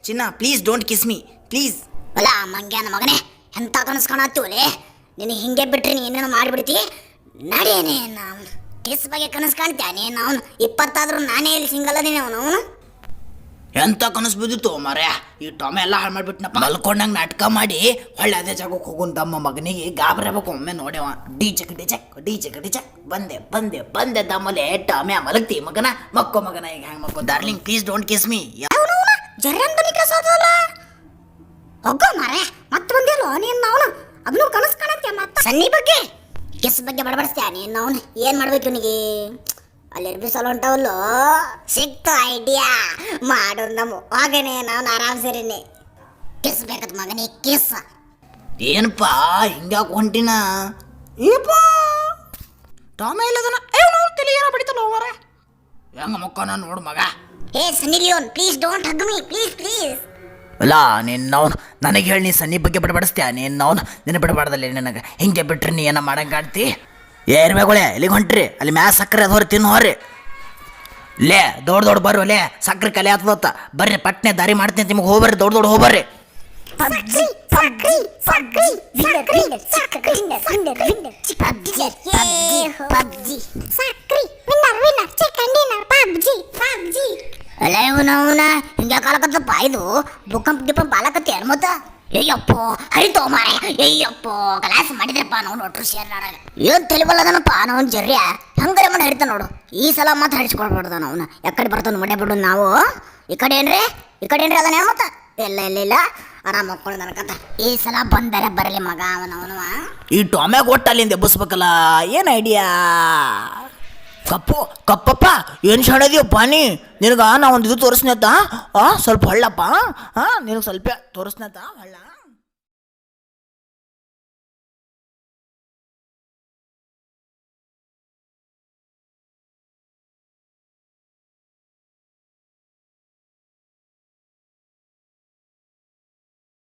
ಚಿನ್ನ please don't kiss me please. ಅಲ್ಲ ಮಂಗ್ಯಾನ ಮಗನೇ, ಎಂತ ಕನಸು ಕಾಣತ್ತೀವಲೆ ನಿನಗೆ. ಹಿಂಗೆ ಬಿಟ್ರಿ ನೀನೇನು ಮಾಡಿಬಿಡ್ತಿ. ನಡೇನೆ ನಾವು ಕಿಸ್ ಬಗ್ಗೆ ಕನಸು ಕಾಣ್ತೀಯ ನೀನು. ಅವನು 20 ಆದ್ರೂ ನಾನೇ ಇಲ್ಲಿ ಸಿಂಗಲ್ ಅದೀನಿ. ಅವನು ಎಂತ ಕನಸು ಬಿದ್ದಿತ್ತು ಮಾರ್ಯ. ಈ ಟೊಮೆ ಎಲ್ಲ ಹಾಳು ಮಾಡಿಬಿಟ್ನಪ್ಪ. ಮಲ್ಕೊಂಡಂಗೆ ನಾಟಕ ಮಾಡಿ ಹೊಳ್ಳೆ ಅದೇ ಜಾಗಕ್ಕೆ ಹೋಗುನ್ ತಮ್ಮ ಮಗನಿಗೆ ಗಾಬರಿ ಆಗ್ಬೇಕು. ಒಮ್ಮೆ ನೋಡ್ಯವ ಡಿಚಕ್ ಡಿಚಕ್ ಡಿಚಕ್ ಡಿಚಕ್ ಬಂದೆ ಬಂದೆ ಬಂದೆ ದಮ್ಮಲೆ ಟೊಮೆ ಮಲಗ್ತಿ ಮಗನ. ಮಕ್ಕೋ ಮಗನ ಈಗ ಹೆಂಗೆ ಮಕ್ಕೋ. Darling please don't kiss me. ಜರ್ರಂತ ನಿಕಸೋದಲ್ಲ ಹೋಗೋ ಮಾರೆ. ಮತ್ತೆ ಬಂದಿಲ್ಲ ನೀನು. ಅವನು ಅದನ್ನು ಕನಸು ಕಾಣತ್ತೀಯ. ಮತ್ತೆ ಸನ್ನಿ ಬಗ್ಗೆ ಕಿಸ್ ಬಗ್ಗೆ ಬಡಬಡಿಸ್ತೀಯ ನೀನು. ಅವನು ಏನು ಮಾಡ್ಬೇಕು ಇವನಿಗೆ? ಅಲ್ಲಿ ಎರ್ಬಿಸಲು ಹೊಂಟವಲ್ಲೋ ಸಿಕ್ತು ಐಡಿಯಾ ಮಾಡೋದು ನಮ್ಮ ಹಾಗೇನೆ. ನಾನು ಆರಾಮ್ ಸೇರಿನಿ ಕಿಸ್ ಬೇಕತ್ ಮಗನೇ ಕಿಸ್. ಏನಪ್ಪ ಹಿಂಗ್ಯಾಕೆ ಹೊಂಟಿನ? ಏಪ ಟೊಮೆ ಇಲ್ಲದನ ತಲೆ ಏನೋ ಬಿಡಿತಲ್ಲ ಹೋಗಾರ. ಹೆಂಗ ಮಕ್ಕೋ ನಾನು ನೋಡು ಮಗ. Hey Sunny Leone please don't hug me please please. ಅಲ್ಲ ನೀನು ನನಗೆ ಹೇಳಿ ನೀ ಸನ್ನಿ ಬಗ್ಗೆ ಬಿಡಬಡಿಸ್ತೀಯ. ನೀನು ನಿನ್ನ ಬಿಡಬಾರ್ದಲ್ಲಿ ನನಗೆ. ಹಿಂಗೆ ಬಿಟ್ರೆ ನೀ ಏನೋ ಮಾಡಂಗೆ ಕಾಣ್ತಿ. ಏರ್ಬೇಗೊಳೆ ಎಲ್ಲಿಗೆ ಹೊಂಟ್ರಿ? ಅಲ್ಲಿ ಮ್ಯಾ ಸಕ್ಕರೆ ಅದು ಹೊರಿ ತಿನ್ನು ಹೊರಿ. ಲೇ ದೊಡ್ಡ ಬರ್ರಿ ಲೇ ಸಕ್ಕರೆ ಕಲೆ ಆಗ್ತದತ್ತ. ಬರ್ರಿ ಪಟ್ನೆ ದಾರಿ ಮಾಡ್ತೀನಿ ನಿಮಗೆ. ಹೋಗ್ಬರ್ರಿ ದೊಡ್ಡ ಹೋಗ್ಬರ್ರಿ. ಅಲ್ಲ ಇವನವನ ಹಿಂಗೆ ಕಾಲಕತ್ತಪ್ಪ. ಇದು ಭೂಕಂಪ ಗಿಪಂಪ ಬಾಲಕತ್ತಿ ಏನು ಮತ್ತ? ಅಯ್ಯಪ್ಪೋ ಹರಿತೋ ಮಾರೆ. ಅಯ್ಯಪ್ಪೋ ಕಲಾಸ ಮಾಡಿದ್ರಪ್ಪ ನಾವು ಒಟ್ಟರು ಶೇರ್ ನಾಡಾಗ. ಏನು ತಿಳಿಬಲ್ಲದನಪ್ಪ ನಾವು ಜರ್ಯ. ಹಂಗಾರೆ ಮಾಡಿ ಹರಿತ ನೋಡು. ಈ ಸಲ ಮಾತ್ರ ಹರಿಸ್ಕೊಳ್ಬಾರ್ದು ನಾವು. ಎಕಡೆ ಬರ್ತಾನೆ ಮಡೆ ಬಿಡು ನಾವು. ಈ ಕಡೆ ಏನ್ರಿ ಅದನ್ನ ಏನು ಮತ್ತ? ಇಲ್ಲ ಇಲ್ಲ ಇಲ್ಲ ಆರಾಮ ಮಕ್ಕಳು ನನಕತ್ತ. ಈ ಸಲ ಬಂದರೆ ಬರಲಿ ಮಗ ಅವನವನು. ಈ ಟೊಮ್ಯಾಗ ಒಟ್ಟು ಅಲ್ಲಿಂದ ಎಬ್ಬಿಸ್ಬೇಕಲ್ಲ. ಏನು ಐಡಿಯಾ? ಕಪ್ಪಪ್ಪ ಏನು ಶಾಣದೀವಪ್ಪ ನೀ. ನಿನಗೆ ನಾ ಒಂದು ಇದು ತೋರಿಸ್ನೇತ ಸ್ವಲ್ಪ ಹಳ್ಳಪ್ಪ. ನಿನಗೆ ಸ್ವಲ್ಪ ತೋರಿಸ್ನೇತ ಹಳ್ಳ.